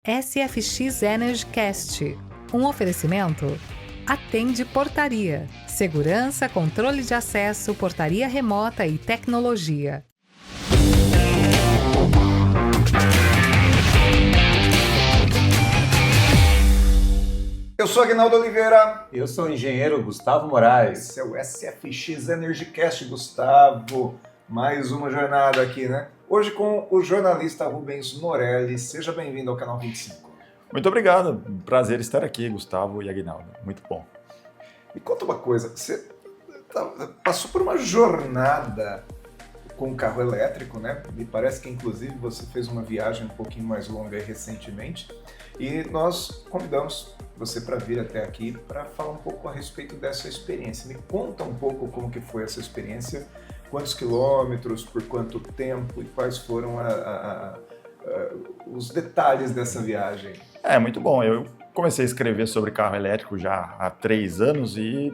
SFX EnergyCast, um oferecimento Atende Portaria, segurança, controle de acesso, portaria remota e tecnologia. Eu sou Aguinaldo Oliveira. Eu sou o engenheiro Gustavo Moraes. Esse é o SFX EnergyCast, Gustavo. Mais uma jornada aqui, né? Hoje com o jornalista Rubens Morelli. Seja bem-vindo ao canal 25. Muito obrigado. Prazer estar aqui, Gustavo e Aguinaldo. Muito bom. Me conta uma coisa. Você passou por uma jornada com um carro elétrico, né? Me parece que, inclusive, você fez uma viagem um pouquinho mais longa recentemente. E nós convidamos você para vir até aqui para falar um pouco a respeito dessa experiência. Me conta um pouco como que foi essa experiência, quantos quilômetros, por quanto tempo e quais foram os detalhes dessa viagem. Muito bom. Eu comecei a escrever sobre carro elétrico já há 3 anos e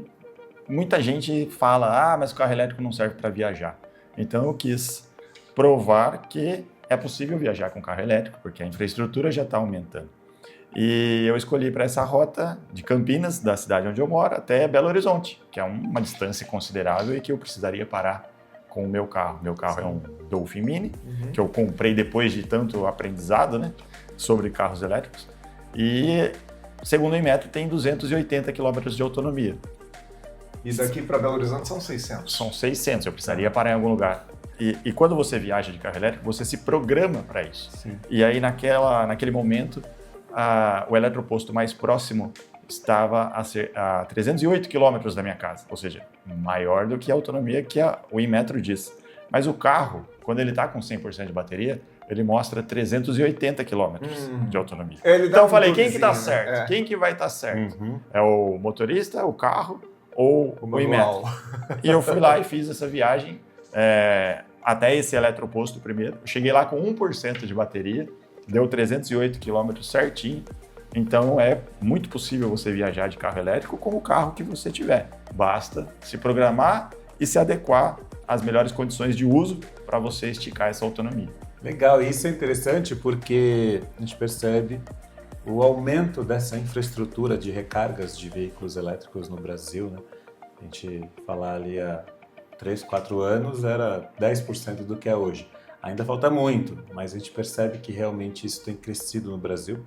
muita gente fala, mas o carro elétrico não serve para viajar. Então eu quis provar que é possível viajar com carro elétrico, porque a infraestrutura já está aumentando. E eu escolhi para essa rota de Campinas, da cidade onde eu moro, até Belo Horizonte, que é uma distância considerável e que eu precisaria parar com o meu carro. Meu carro é um Dolphin Mini, que eu comprei depois de tanto aprendizado, né, sobre carros elétricos. E, segundo o Inmetro, tem 280 km de autonomia. E daqui para Belo Horizonte são 600? São 600, eu precisaria parar em algum lugar. E quando você viaja de carro elétrico, você se programa para isso. Sim. E aí, naquele momento, o eletroposto mais próximo estava a 308 km da minha casa, ou seja, maior do que a autonomia que o Inmetro diz. Mas o carro, quando ele está com 100% de bateria, ele mostra 380 km de autonomia. Então eu falei, quem que está certo? Quem que vai estar certo? É o motorista, o carro ou o Inmetro? E eu fui lá e fiz essa viagem até esse eletroposto primeiro. Eu cheguei lá com 1% de bateria, deu 308 km certinho. Então é muito possível você viajar de carro elétrico com o carro que você tiver. Basta se programar e se adequar às melhores condições de uso para você esticar essa autonomia. Legal, e isso é interessante porque a gente percebe o aumento dessa infraestrutura de recargas de veículos elétricos no Brasil, né? A gente falar ali há 3, 4 anos era 10% do que é hoje. Ainda falta muito, mas a gente percebe que realmente isso tem crescido no Brasil.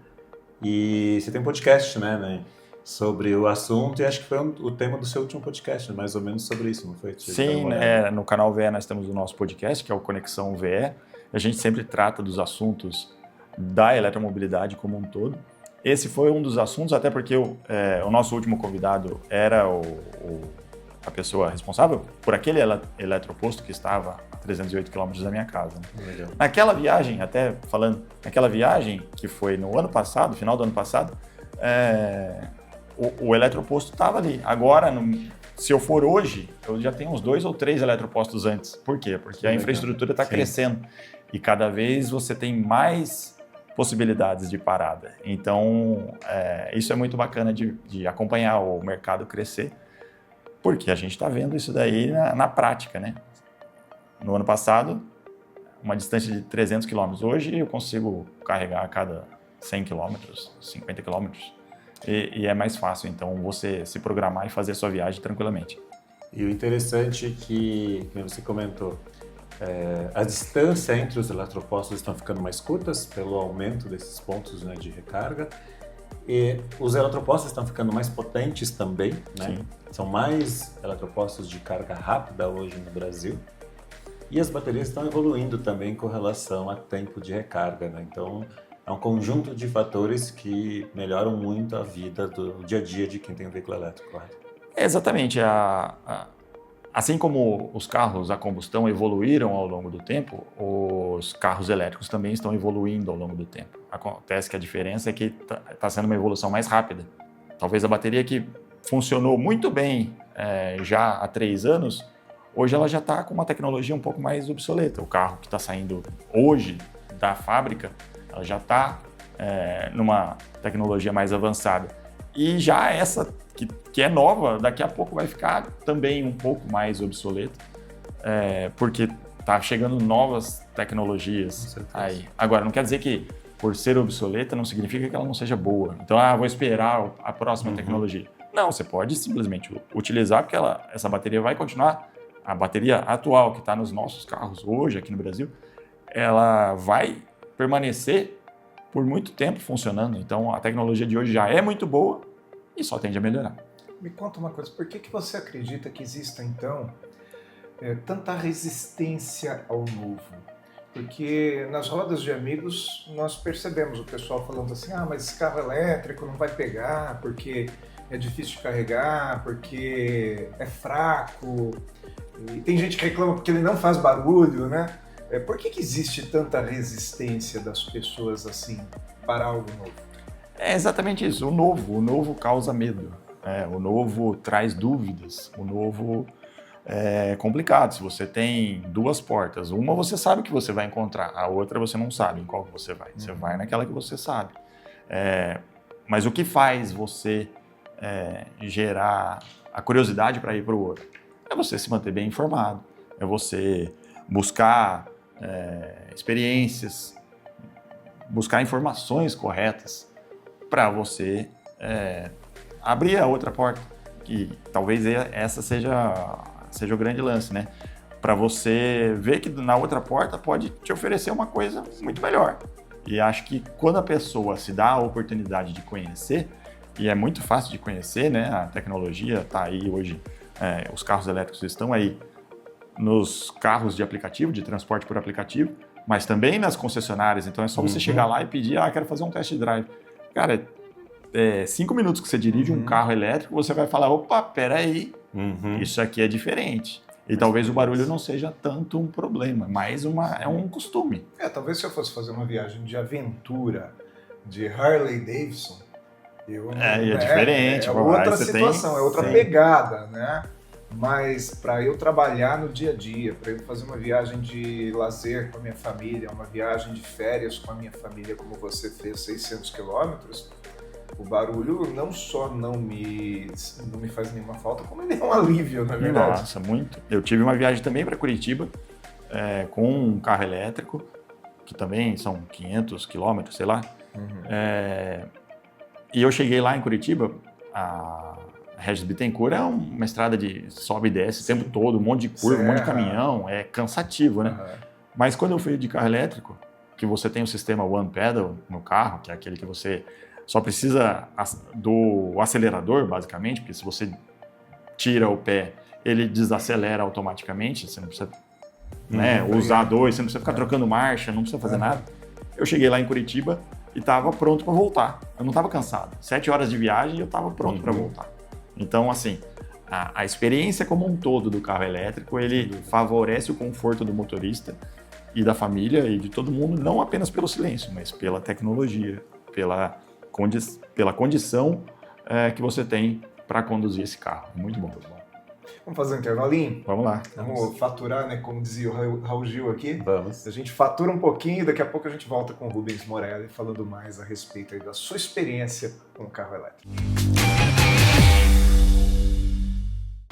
E você tem um podcast, né, sobre o assunto, e acho que foi o tema do seu último podcast, mais ou menos sobre isso, não foi? Sim, no canal VE nós temos o nosso podcast, que é o Conexão VE. A gente sempre trata dos assuntos da eletromobilidade como um todo. Esse foi um dos assuntos, até porque o nosso último convidado era a pessoa responsável por aquele eletroposto que estava a 308 km da minha casa. Legal. Naquela viagem, naquela viagem que foi no ano passado, final do ano passado, o eletroposto estava ali. Agora, se eu for hoje, eu já tenho uns 2 ou 3 eletropostos antes. Por quê? Porque a infraestrutura está crescendo e cada vez você tem mais possibilidades de parada. Então, isso é muito bacana de acompanhar o mercado crescer, porque a gente está vendo isso daí na prática, né? No ano passado, uma distância de 300 km. Hoje eu consigo carregar a cada 100 km, 50 km. E é mais fácil, então, você se programar e fazer a sua viagem tranquilamente. E o interessante é que, como você comentou, a distância entre os eletropostos estão ficando mais curtas pelo aumento desses pontos, né, de recarga. E os eletropostos estão ficando mais potentes também, né? Sim. São mais eletropostos de carga rápida hoje no Brasil. E as baterias estão evoluindo também com relação a tempo de recarga, né? Então, é um conjunto de fatores que melhoram muito a vida do dia a dia de quem tem um veículo elétrico, correto? Exatamente. Assim como os carros a combustão evoluíram ao longo do tempo, os carros elétricos também estão evoluindo ao longo do tempo. Acontece que a diferença é que está sendo uma evolução mais rápida. Talvez a bateria que funcionou muito bem já há 3 anos, hoje ela já está com uma tecnologia um pouco mais obsoleta. O carro que está saindo hoje da fábrica, ela já está numa tecnologia mais avançada. E já essa que é nova, daqui a pouco vai ficar também um pouco mais obsoleta, porque está chegando novas tecnologias aí. Agora, não quer dizer que por ser obsoleta, não significa que ela não seja boa. Então, vou esperar a próxima tecnologia. Não, você pode simplesmente utilizar, porque essa bateria vai continuar. A bateria atual que está nos nossos carros hoje, aqui no Brasil, ela vai permanecer por muito tempo funcionando. Então, a tecnologia de hoje já é muito boa e só tende a melhorar. Me conta uma coisa, por que você acredita que exista, então, tanta resistência ao novo? Porque nas rodas de amigos nós percebemos o pessoal falando assim, mas esse carro elétrico não vai pegar porque é difícil de carregar, porque é fraco. E tem gente que reclama porque ele não faz barulho, né? Por que existe tanta resistência das pessoas assim para algo novo? É exatamente isso, o novo causa medo, o novo traz dúvidas, o novo é complicado. Se você tem duas portas, uma você sabe que você vai encontrar, a outra você não sabe em qual que você vai. Você vai naquela que você sabe. Mas o que faz você gerar a curiosidade para ir para o outro? É você se manter bem informado, é você buscar experiências, buscar informações corretas para você abrir a outra porta. Que talvez essa seja o grande lance, né? Para você ver que na outra porta pode te oferecer uma coisa muito melhor. E acho que quando a pessoa se dá a oportunidade de conhecer, e é muito fácil de conhecer, né? A tecnologia está aí hoje, os carros elétricos estão aí nos carros de aplicativo, de transporte por aplicativo, mas também nas concessionárias. Então é só você chegar lá e pedir, quero fazer um test drive. Cara, 5 minutos que você dirige um carro elétrico, você vai falar, opa, peraí, isso aqui é diferente. E talvez o barulho não seja tanto um problema, mas é um costume. Talvez se eu fosse fazer uma viagem de aventura de Harley Davidson, é diferente. É outra situação, é outra pegada, né? Mas para eu trabalhar no dia a dia, para eu fazer uma viagem de lazer com a minha família, uma viagem de férias com a minha família, como você fez 600 quilômetros, o barulho não só não me faz nenhuma falta, como ele é um alívio, na verdade. Nossa, muito. Eu tive uma viagem também para Curitiba com um carro elétrico, que também são 500 quilômetros, sei lá. E eu cheguei lá em Curitiba, a Regis Bittencourt é uma estrada de sobe e desce o tempo todo, um monte de curva, um monte de caminhão, é cansativo, né? Mas quando eu fui de carro elétrico, que você tem o sistema One Pedal no carro, que é aquele que você só precisa do acelerador, basicamente, porque se você tira o pé, ele desacelera automaticamente, você não precisa usar dois, você não precisa ficar trocando marcha, não precisa fazer nada. Eu cheguei lá em Curitiba e estava pronto para voltar. Eu não estava cansado. 7 horas de viagem e eu estava pronto para voltar. Então, assim, a experiência como um todo do carro elétrico, ele favorece o conforto do motorista e da família e de todo mundo, não apenas pelo silêncio, mas pela tecnologia, pela condição que você tem para conduzir esse carro. É muito bom. Vamos fazer um intervalinho? Vamos lá. Vamos faturar, né? Como dizia o Raul Gil aqui. Vamos. A gente fatura um pouquinho e daqui a pouco a gente volta com o Rubens Morelli falando mais a respeito aí da sua experiência com o carro elétrico.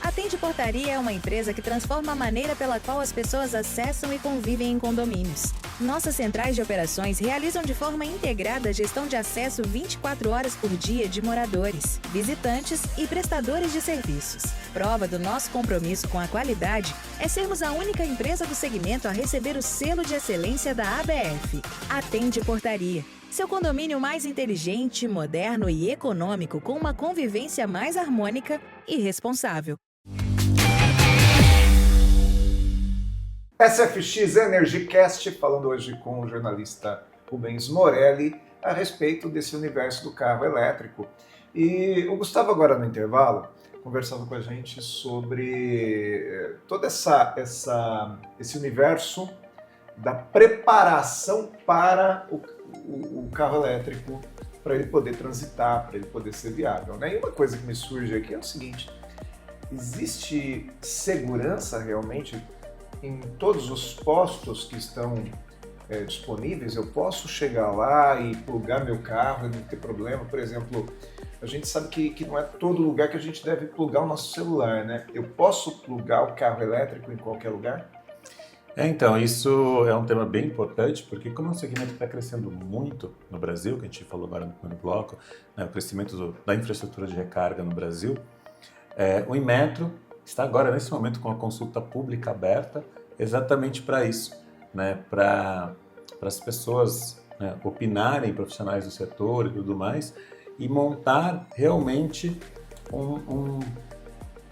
Atende Portaria é uma empresa que transforma a maneira pela qual as pessoas acessam e convivem em condomínios. Nossas centrais de operações realizam de forma integrada a gestão de acesso 24 horas por dia de moradores, visitantes e prestadores de serviços. Prova do nosso compromisso com a qualidade é sermos a única empresa do segmento a receber o selo de excelência da ABF. Atende Portaria. Seu condomínio mais inteligente, moderno e econômico, com uma convivência mais harmônica e responsável. SFX EnergyCast, falando hoje com o jornalista Rubens Morelli a respeito desse universo do carro elétrico. E o Gustavo, agora no intervalo, conversava com a gente sobre todo esse universo da preparação para o carro elétrico, para ele poder transitar, para ele poder ser viável, né? E uma coisa que me surge aqui é o seguinte: existe segurança realmente em todos os postos que estão disponíveis? Eu posso chegar lá e plugar meu carro e não ter problema? Por exemplo, a gente sabe que não é todo lugar que a gente deve plugar o nosso celular, né? Eu posso plugar o carro elétrico em qualquer lugar? Então, isso é um tema bem importante, porque como é um segmento que está crescendo muito no Brasil, que a gente falou agora no primeiro bloco, né, o crescimento da infraestrutura de recarga no Brasil, o Inmetro está agora, nesse momento, com a consulta pública aberta, exatamente para isso, né, para as pessoas, né, opinarem, profissionais do setor e tudo mais, e montar realmente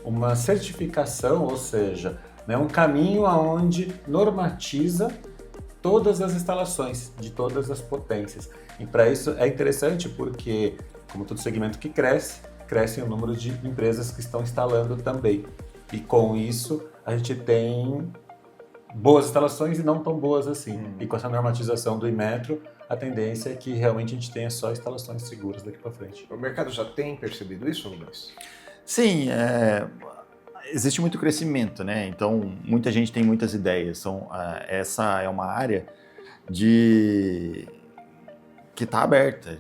uma certificação, ou seja, né, um caminho aonde normatiza todas as instalações de todas as potências. E para isso é interessante porque, como todo segmento que cresce o número de empresas que estão instalando também. E com isso a gente tem boas instalações e não tão boas assim. E com essa normatização do Inmetro, a tendência é que realmente a gente tenha só instalações seguras daqui para frente. O mercado já tem percebido isso, Rubens? Sim, existe muito crescimento, né? Então, muita gente tem muitas ideias. Essa é uma área que está aberta,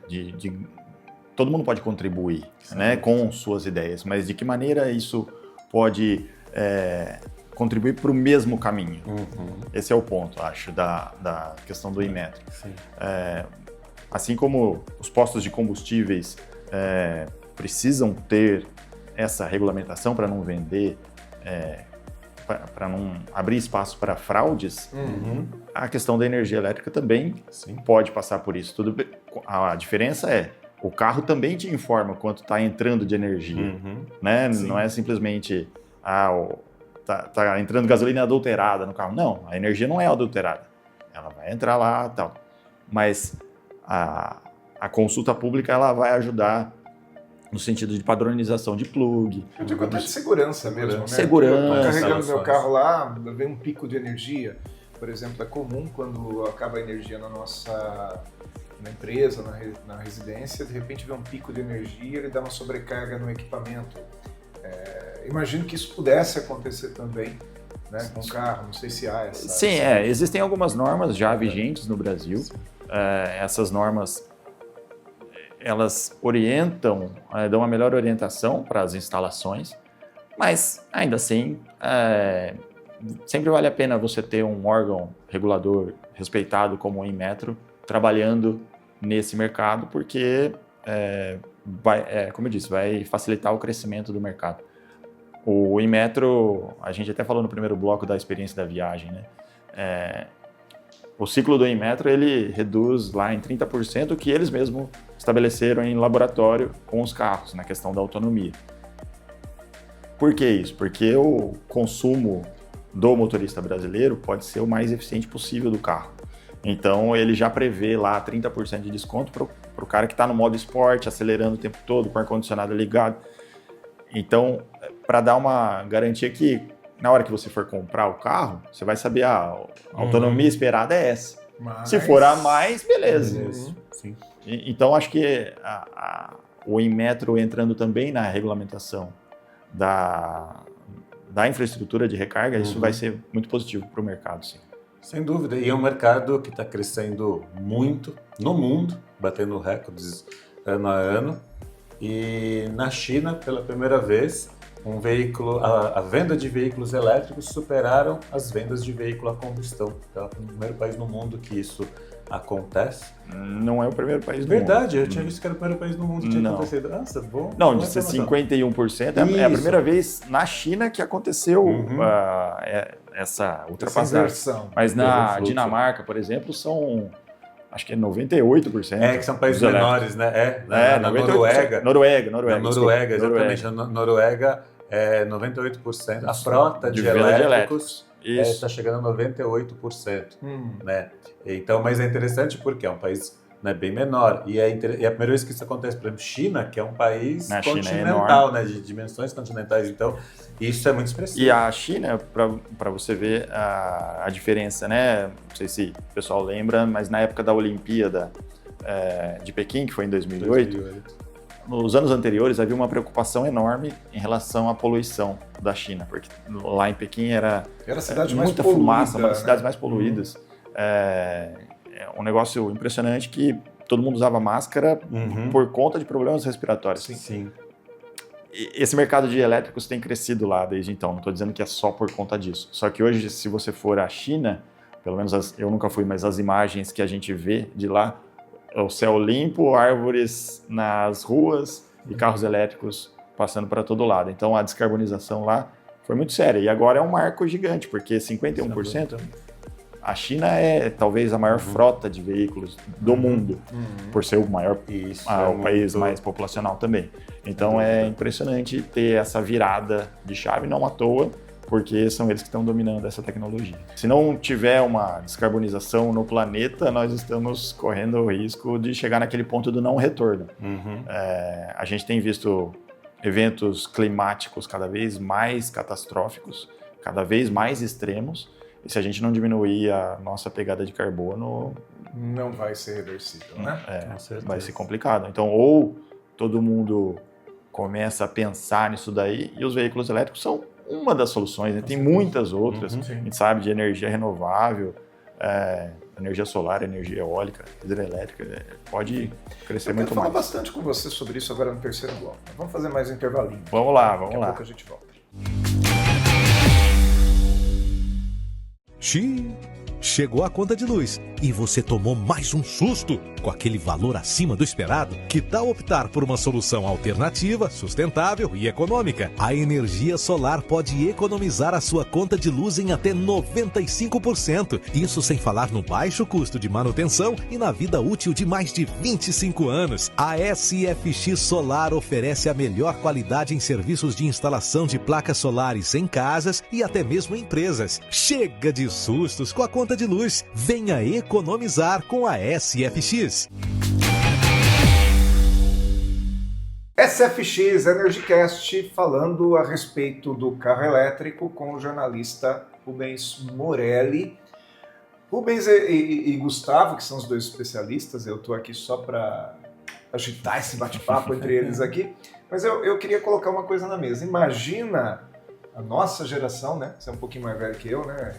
todo mundo pode contribuir, né, com suas ideias, mas de que maneira isso pode contribuir para o mesmo caminho? Esse é o ponto, acho, da questão do Inmetro. Assim como os postos de combustíveis precisam ter essa regulamentação para não vender, para não abrir espaço para fraudes, a questão da energia elétrica também pode passar por isso. A diferença é, o carro também te informa quanto está entrando de energia, né? Não é simplesmente, tá entrando gasolina adulterada no carro. Não, a energia não é adulterada. Ela vai entrar lá e tal. Mas a consulta pública ela vai ajudar no sentido de padronização de plug. Eu digo até de segurança mesmo, né? Segurança. Estou carregando meu carro lá, vem um pico de energia. Por exemplo, é comum quando acaba a energia na empresa, na residência, de repente vem um pico de energia, ele dá uma sobrecarga no equipamento. Imagino que isso pudesse acontecer também, né, com o carro, não sei se há essa... Sim, existem algumas normas já vigentes no Brasil. Essas normas, elas orientam, dão uma melhor orientação para as instalações, mas ainda assim, sempre vale a pena você ter um órgão regulador respeitado como o Inmetro trabalhando nesse mercado, porque, como eu disse, vai facilitar o crescimento do mercado. O Inmetro, a gente até falou no primeiro bloco da experiência da viagem, né? O ciclo do Inmetro, ele reduz lá em 30% o que eles mesmos estabeleceram em laboratório com os carros, na questão da autonomia. Por que isso? Porque o consumo do motorista brasileiro pode ser o mais eficiente possível do carro. Então, ele já prevê lá 30% de desconto para o cara que está no modo esporte, acelerando o tempo todo, com o ar-condicionado ligado. Então, para dar uma garantia que, na hora que você for comprar o carro, você vai saber a autonomia esperada é essa. Se for a mais, beleza. Sim. Então, acho que o Inmetro entrando também na regulamentação da infraestrutura de recarga, isso vai ser muito positivo para o mercado, sim. Sem dúvida, e é um mercado que está crescendo muito no mundo, batendo recordes ano a ano. E na China, pela primeira vez, a venda de veículos elétricos superaram as vendas de veículo a combustão. Então, é o primeiro país no mundo que isso acontece. Não é o primeiro país do Verdade, mundo. eu tinha visto que era o primeiro país no mundo que tinha acontecido. Nossa, bom. Não, de ser 51%, é a primeira vez na China que aconteceu essa ultrapassagem. Mas na Dinamarca, por exemplo, são... Acho que é 98%. Que são países menores, né? Na Noruega. Noruega, exatamente. Na Noruega é 98%. A frota de elétricos está chegando a 98%. Né? Então, mas é interessante porque é um país, né, bem menor. E é a primeira vez que isso acontece, por exemplo, China, que é um país continental, né, de dimensões continentais. Então, isso é muito expressivo. E a China, para você ver a diferença, né? Não sei se o pessoal lembra, mas na época da Olimpíada de Pequim, que foi em 2008, nos anos anteriores havia uma preocupação enorme em relação à poluição da China, porque lá em Pequim era a cidade muita mais fumaça, poluída, uma das cidades mais poluídas. É um negócio impressionante que todo mundo usava máscara por conta de problemas respiratórios. Sim. esse mercado de elétricos tem crescido lá desde então, não estou dizendo que é só por conta disso. Só que hoje, se você for à China, pelo menos eu nunca fui, mas as imagens que a gente vê de lá, o céu limpo, árvores nas ruas e carros elétricos passando para todo lado. Então a descarbonização lá foi muito séria. E agora é um marco gigante, porque 51%, a China é talvez a maior frota de veículos do mundo, por ser o maior o país mais populacional também. Então é impressionante ter essa virada de chave, não à toa, porque são eles que estão dominando essa tecnologia. Se não tiver uma descarbonização no planeta, nós estamos correndo o risco de chegar naquele ponto do não retorno. A gente tem visto eventos climáticos cada vez mais catastróficos, cada vez mais extremos, e se a gente não diminuir a nossa pegada de carbono... Não vai ser reversível, né? Vai ser complicado. Então, ou todo mundo começa a pensar nisso daí, e os veículos elétricos são uma das soluções, né? Tem muitas outras, a gente sabe de energia renovável, energia solar, energia eólica, hidrelétrica, pode crescer muito mais. Eu quero falar bastante com você sobre isso agora no terceiro bloco. Vamos fazer mais um intervalinho. Vamos lá. Daqui a pouco a gente volta. Chegou a conta de luz e você tomou mais um susto com aquele valor acima do esperado? Que tal optar por uma solução alternativa, sustentável e econômica? A energia solar pode economizar a sua conta de luz em até 95%. Isso sem falar no baixo custo de manutenção e na vida útil de mais de 25 anos. A SFX Solar oferece a melhor qualidade em serviços de instalação de placas solares em casas e até mesmo empresas. Chega de sustos com a conta de luz. Venha economizar com a SFX. SFX EnergyCast falando a respeito do carro elétrico com o jornalista Rubens Morelli. Rubens e Gustavo, que são os dois especialistas, eu estou aqui só para agitar esse bate-papo entre eles aqui, mas eu queria colocar uma coisa na mesa. Imagina a nossa geração, né? Você é um pouquinho mais velho que eu, né?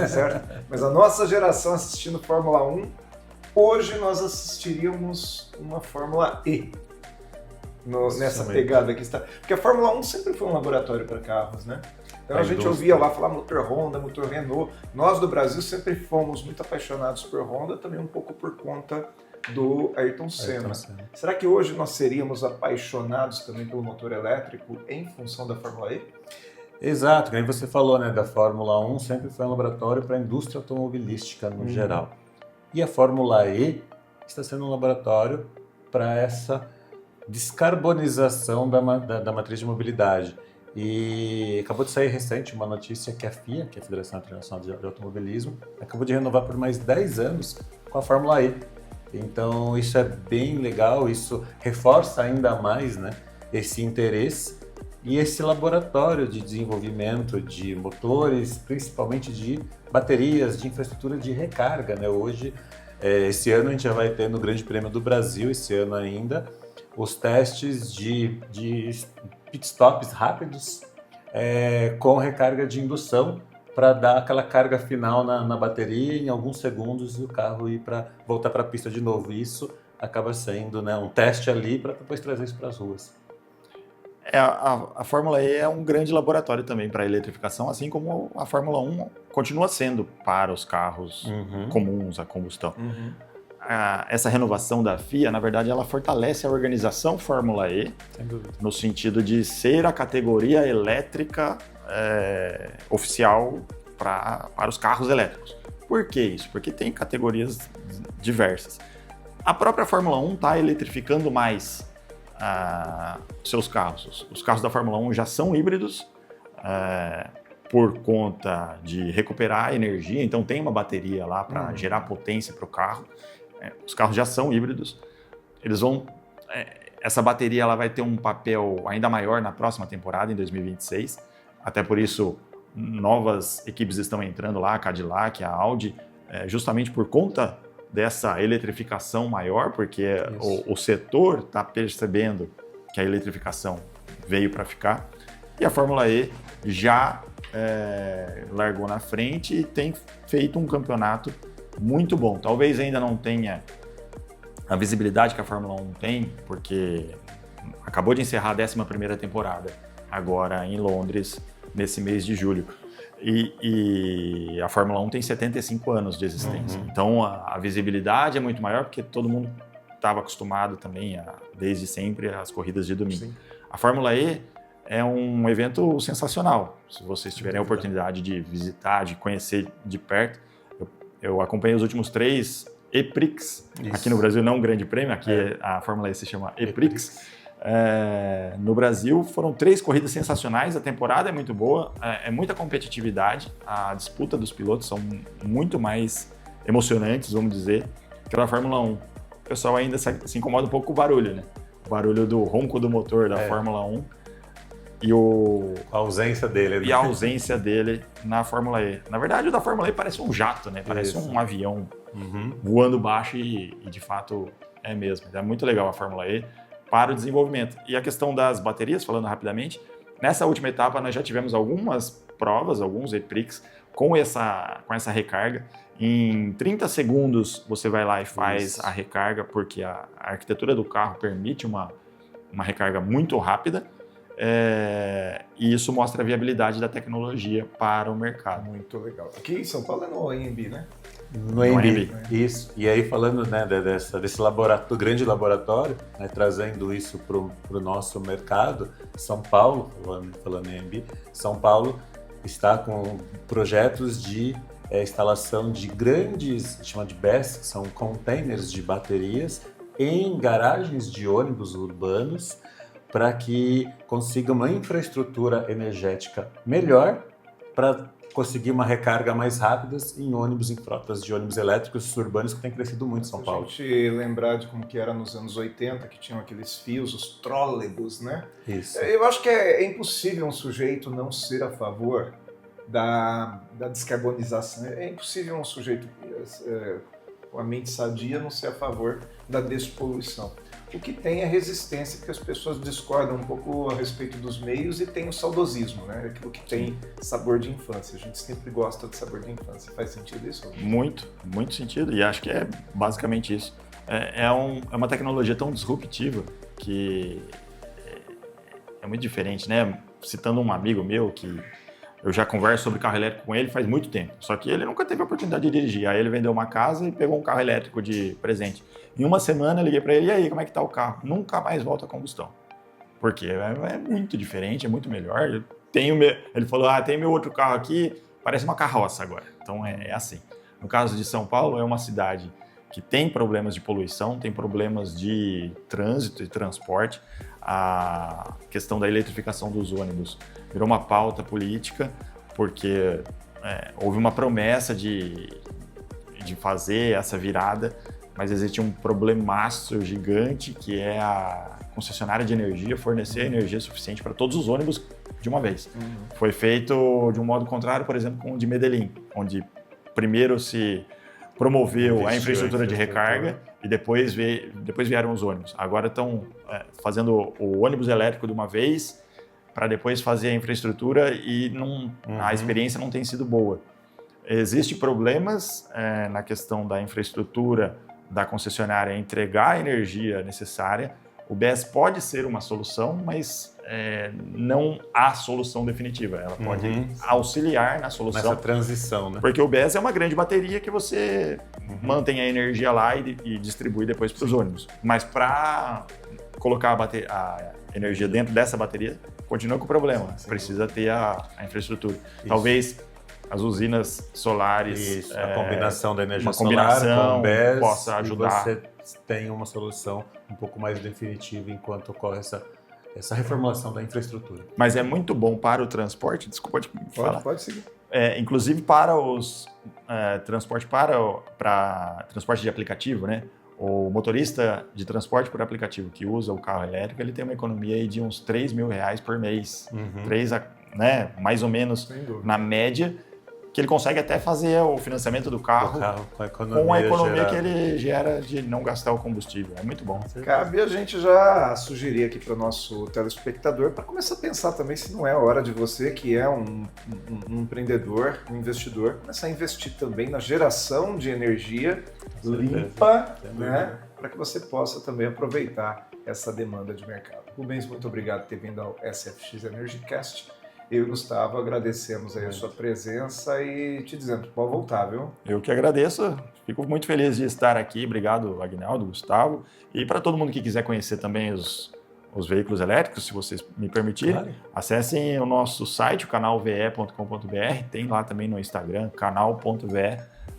Certo? Mas a nossa geração assistindo Fórmula 1, hoje nós assistiríamos uma Fórmula E. Nessa pegada que está. Porque a Fórmula 1 sempre foi um laboratório para carros, né? Então a gente ouvia lá falar motor Honda, motor Renault. Nós do Brasil sempre fomos muito apaixonados por Honda, também um pouco por conta do Ayrton Senna. Será que hoje nós seríamos apaixonados também pelo motor elétrico em função da Fórmula E? Exato, como você falou, né, da Fórmula 1 sempre foi um laboratório para a indústria automobilística no geral. E a Fórmula E está sendo um laboratório para essa descarbonização da matriz de mobilidade. E acabou de sair recente uma notícia que a FIA, que é a Federação Internacional de Automobilismo, acabou de renovar por mais 10 anos com a Fórmula E. Então isso é bem legal, isso reforça ainda mais, né, esse interesse e esse laboratório de desenvolvimento de motores, principalmente de baterias, de infraestrutura de recarga, né? Hoje, esse ano a gente já vai ter no Grande Prêmio do Brasil, esse ano ainda, os testes de pitstops rápidos com recarga de indução para dar aquela carga final na bateria em alguns segundos e o carro voltar para a pista de novo. Isso acaba sendo, né, um teste ali para depois trazer isso para as ruas. A Fórmula E é um grande laboratório também para a eletrificação, assim como a Fórmula 1 continua sendo para os carros comuns a combustão. Essa renovação da FIA, na verdade, ela fortalece a organização Fórmula E, no sentido de ser a categoria elétrica oficial para os carros elétricos. Por que isso? Porque tem categorias diversas. A própria Fórmula 1 está eletrificando mais seus carros. Os carros da Fórmula 1 já são híbridos por conta de recuperar energia, então tem uma bateria lá para gerar potência para o carro. Os carros já são híbridos. Essa bateria ela vai ter um papel ainda maior na próxima temporada, em 2026. Até por isso, novas equipes estão entrando lá, a Cadillac, a Audi, justamente por conta dessa eletrificação maior, porque o setor está percebendo que a eletrificação veio para ficar. E a Fórmula E já largou na frente e tem feito um campeonato muito bom. Talvez ainda não tenha a visibilidade que a Fórmula 1 tem, porque acabou de encerrar a 11ª temporada, agora em Londres, nesse mês de julho. E a Fórmula 1 tem 75 anos de existência. Então a visibilidade é muito maior porque todo mundo estava acostumado também, desde sempre, às corridas de domingo. Sim. A Fórmula E é um evento sensacional. Se vocês tiverem a oportunidade de visitar, de conhecer de perto, eu acompanhei os últimos 3 E-Prix. Aqui no Brasil não um grande prêmio, aqui a Fórmula E se chama E-Prix. No Brasil foram 3 corridas sensacionais, a temporada é muito boa, é muita competitividade, a disputa dos pilotos são muito mais emocionantes, vamos dizer, que na Fórmula 1. O pessoal ainda se incomoda um pouco com o barulho, né? O barulho do ronco do motor da Fórmula 1 e a ausência dele. Né? E a ausência dele na Fórmula E. Na verdade, o da Fórmula E parece um jato, né? Parece um avião voando baixo e de fato é mesmo. É muito legal a Fórmula E para o desenvolvimento. E a questão das baterias, falando rapidamente, nessa última etapa nós já tivemos algumas provas, alguns E-Prix com essa recarga. Em 30 segundos você vai lá e faz a recarga, porque a arquitetura do carro permite uma recarga muito rápida. E isso mostra a viabilidade da tecnologia para o mercado. Muito legal. Aqui em São Paulo é no AMB, né? No AMB, isso. E aí falando, né, desse grande laboratório, né, trazendo isso para o nosso mercado, São Paulo, falando em AMB, São Paulo está com projetos de instalação de grandes, chama de BESS, que são containers de baterias em garagens de ônibus urbanos, para que consiga uma infraestrutura energética melhor para conseguir uma recarga mais rápida em ônibus, em frotas de ônibus elétricos urbanos que tem crescido muito em São Paulo. Se a gente lembrar de como que era nos anos 80, que tinham aqueles fios, os trólebus, né? Isso. Eu acho que é impossível um sujeito não ser a favor da descarbonização. É impossível um sujeito com a mente sadia não ser a favor da despoluição. O que tem é resistência, porque as pessoas discordam um pouco a respeito dos meios e tem o saudosismo, né? Aquilo que tem sabor de infância. A gente sempre gosta de sabor de infância. Faz sentido isso? Muito, muito sentido. E acho que é basicamente isso. É uma tecnologia tão disruptiva que é muito diferente, né? Citando um amigo meu que eu já converso sobre carro elétrico com ele faz muito tempo, só que ele nunca teve a oportunidade de dirigir. Aí ele vendeu uma casa e pegou um carro elétrico de presente. Em uma semana eu liguei para ele, e aí, como é que tá o carro? Nunca mais volta a combustão. Porque é muito diferente, é muito melhor. Ele falou, tem meu outro carro aqui, parece uma carroça agora. Então é assim. No caso de São Paulo, é uma cidade que tem problemas de poluição, tem problemas de trânsito e transporte. A questão da eletrificação dos ônibus virou uma pauta política, porque houve uma promessa de fazer essa virada, mas existe um problemaço gigante, que é a concessionária de energia fornecer energia suficiente para todos os ônibus de uma vez. Foi feito de um modo contrário, por exemplo, com o de Medellín, onde primeiro se promoveu a infraestrutura de recarga e depois vieram os ônibus. Agora estão fazendo o ônibus elétrico de uma vez para depois fazer a infraestrutura e a experiência não tem sido boa. Existem problemas na questão da infraestrutura da concessionária entregar a energia necessária. O BESS pode ser uma solução, mas não a solução definitiva. Ela pode auxiliar na solução. Nessa transição, né? Porque o BESS é uma grande bateria que você mantém a energia lá e distribui depois para os ônibus. Mas para colocar a energia dentro dessa bateria, continua com o problema. Precisa ter a infraestrutura. Isso. Talvez as usinas solares... a combinação da energia solar com o BESS possa ajudar. E você tem uma solução um pouco mais definitiva enquanto ocorre essa reformulação da infraestrutura. Mas é muito bom para o transporte, desculpa te falar. Pode seguir. Inclusive para os transporte para transporte de aplicativo, né? O motorista de transporte por aplicativo que usa o carro elétrico, ele tem uma economia aí de uns R$3.000 por mês. Mais ou menos na média, que ele consegue até fazer o financiamento do carro com a economia que ele gera de não gastar o combustível. É muito bom. Cabe a gente já sugerir aqui para o nosso telespectador para começar a pensar também se não é hora de você, que é um empreendedor, um investidor, começar a investir também na geração de energia limpa, né, para que você possa também aproveitar essa demanda de mercado. Rubens, muito obrigado por ter vindo ao SFX EnergyCast. Eu e Gustavo agradecemos aí a sua presença e te dizendo, pode voltar, viu? Eu que agradeço, fico muito feliz de estar aqui. Obrigado, Agnaldo, Gustavo. E para todo mundo que quiser conhecer também os veículos elétricos, se vocês me permitirem, Claro. acessem o nosso site, o canalve.com.br, tem lá também no Instagram, canal.ve,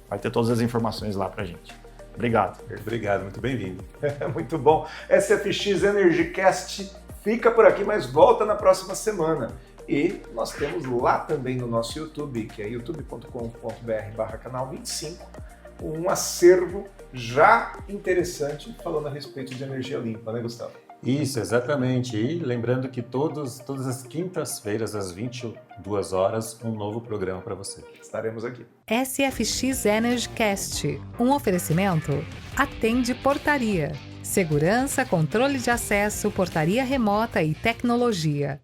vai ter todas as informações lá pra gente. Obrigado. Obrigado, muito bem-vindo. Muito bom. SFX EnergyCast fica por aqui, mas volta na próxima semana. E nós temos lá também no nosso YouTube, que é youtube.com.br/canal25, um acervo já interessante falando a respeito de energia limpa, né, Gustavo? Isso, exatamente. E lembrando que todas as quintas-feiras, às 22 horas, um novo programa para você. Estaremos aqui. SFX EnergyCast, um oferecimento Atende Portaria. Segurança, controle de acesso, portaria remota e tecnologia.